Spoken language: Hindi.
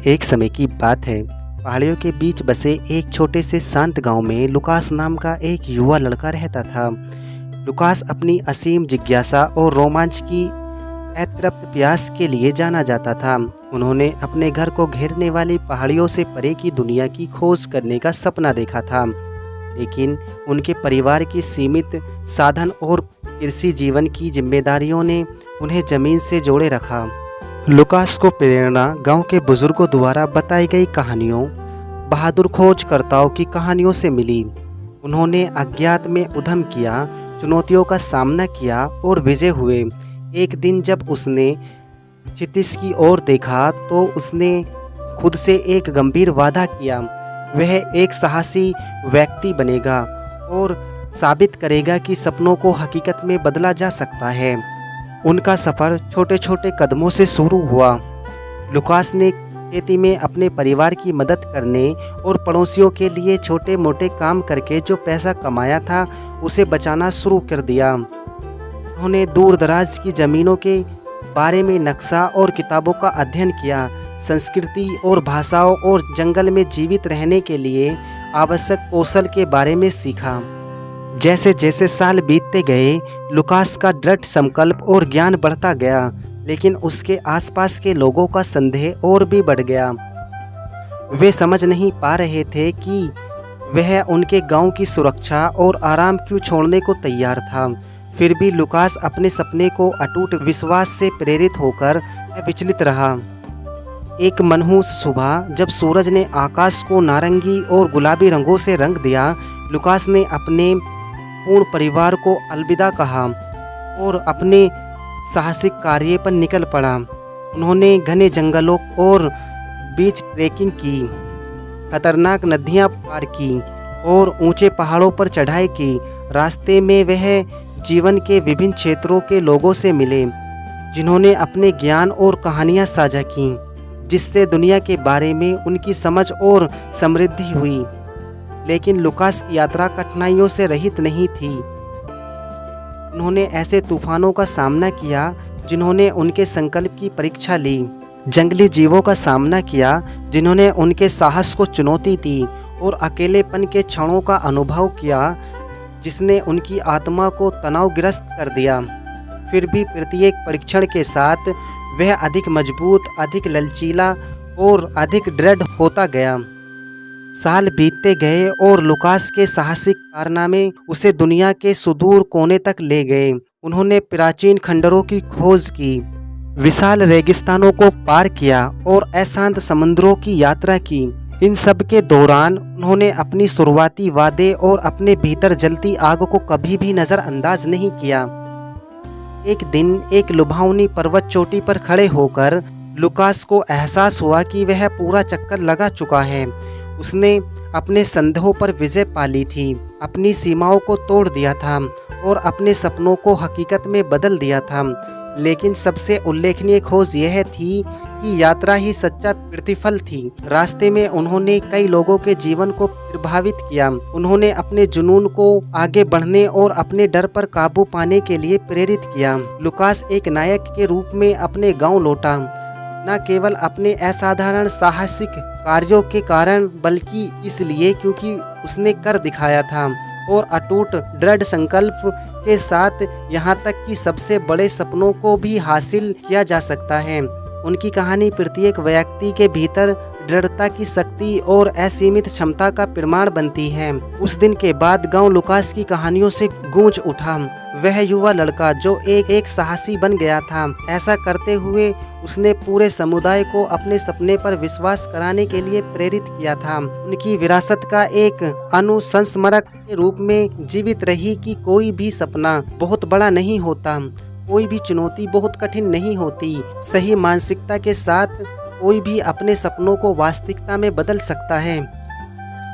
एक समय की बात है। पहाड़ियों के बीच बसे एक छोटे से शांत गांव में लुकास नाम का एक युवा लड़का रहता था। लुकास अपनी असीम जिज्ञासा और रोमांच की अतृप्त प्यास के लिए जाना जाता था। उन्होंने अपने घर को घेरने वाली पहाड़ियों से परे की दुनिया की खोज करने का सपना देखा था, लेकिन उनके परिवार की सीमित साधन और कृषि जीवन की जिम्मेदारियों ने उन्हें जमीन से जोड़े रखा। लुकास को प्रेरणा गांव के बुजुर्गों द्वारा बताई गई कहानियों, बहादुर खोजकर्ताओं की कहानियों से मिली। उन्होंने अज्ञात में उद्यम किया, चुनौतियों का सामना किया और विजय हुए। एक दिन जब उसने क्षितिज की ओर देखा तो उसने खुद से एक गंभीर वादा किया। वह एक साहसी व्यक्ति बनेगा और साबित करेगा कि सपनों को हकीकत में बदला जा सकता है। उनका सफ़र छोटे छोटे कदमों से शुरू हुआ। लुकास ने खेती में अपने परिवार की मदद करने और पड़ोसियों के लिए छोटे मोटे काम करके जो पैसा कमाया था उसे बचाना शुरू कर दिया। उन्होंने दूर दराज की ज़मीनों के बारे में नक्शा और किताबों का अध्ययन किया, संस्कृति और भाषाओं और जंगल में जीवित रहने के लिए आवश्यक कौशल के बारे में सीखा। जैसे जैसे साल बीतते गए, लुकास का दृढ़ संकल्प और ज्ञान बढ़ता गया, लेकिन उसके आसपास के लोगों का संदेह और भी बढ़ गया। वे समझ नहीं पा रहे थे कि वह उनके गांव की सुरक्षा और आराम क्यों छोड़ने को तैयार था। फिर भी लुकास अपने सपने को अटूट विश्वास से प्रेरित होकर विचलित रहा। एक मनहूस सुबह जब सूरज ने आकाश को नारंगी और गुलाबी रंगों से रंग दिया, लुकास ने अपने पूर्ण परिवार को अलविदा कहा और अपने साहसिक कार्य पर निकल पड़ा। उन्होंने घने जंगलों और बीच ट्रेकिंग की, खतरनाक नदियां पार की और ऊंचे पहाड़ों पर चढ़ाई की। रास्ते में वह जीवन के विभिन्न क्षेत्रों के लोगों से मिले, जिन्होंने अपने ज्ञान और कहानियां साझा की, जिससे दुनिया के बारे में उनकी समझ और समृद्धि हुई। लेकिन लुकास की यात्रा कठिनाइयों से रहित नहीं थी। उन्होंने ऐसे तूफानों का सामना किया जिन्होंने उनके संकल्प की परीक्षा ली, जंगली जीवों का सामना किया जिन्होंने उनके साहस को चुनौती दी, और अकेलेपन के क्षणों का अनुभव किया जिसने उनकी आत्मा को तनावग्रस्त कर दिया। फिर भी प्रत्येक परीक्षण के साथ वह अधिक मजबूत, अधिक लचीला और अधिक दृढ़ होता गया। साल बीतते गए और लुकास के साहसिक कारनामे उसे दुनिया के सुदूर कोने तक ले गए। उन्होंने प्राचीन खंडरों की खोज की, विशाल रेगिस्तानों को पार किया और अशांत समुद्रों की यात्रा की। इन सब के दौरान उन्होंने अपनी शुरुआती वादे और अपने भीतर जलती आग को कभी भी नज़रअंदाज नहीं किया। एक दिन एक लुभावनी पर्वत चोटी पर खड़े होकर लुकास को एहसास हुआ कि वह पूरा चक्कर लगा चुका है। उसने अपने संदेहों पर विजय पा ली थी, अपनी सीमाओं को तोड़ दिया था और अपने सपनों को हकीकत में बदल दिया था। लेकिन सबसे उल्लेखनीय खोज यह थी कि यात्रा ही सच्चा प्रतिफल थी। रास्ते में उन्होंने कई लोगों के जीवन को प्रभावित किया। उन्होंने अपने जुनून को आगे बढ़ने और अपने डर पर काबू पाने के लिए प्रेरित किया। लुकास एक नायक के रूप में अपने गांव लौटा, न केवल अपने असाधारण साहसिक कार्यों के कारण, बल्कि इसलिए क्योंकि उसने कर दिखाया था और अटूट दृढ़ संकल्प के साथ, यहाँ तक कि सबसे बड़े सपनों को भी हासिल किया जा सकता है। उनकी कहानी प्रत्येक व्यक्ति के भीतर दृढ़ता की शक्ति और असीमित क्षमता का प्रमाण बनती है। उस दिन के बाद गांव लुकास की कहानियों से गूंज उठा। वह युवा लड़का जो एक साहसी बन गया था। ऐसा करते हुए उसने पूरे समुदाय को अपने सपने पर विश्वास कराने के लिए प्रेरित किया था। उनकी विरासत का एक अनुसंस्मरक के रूप में जीवित रही कि कोई भी सपना बहुत बड़ा नहीं होता, कोई भी चुनौती बहुत कठिन नहीं होती। सही मानसिकता के साथ कोई भी अपने सपनों को वास्तविकता में बदल सकता है।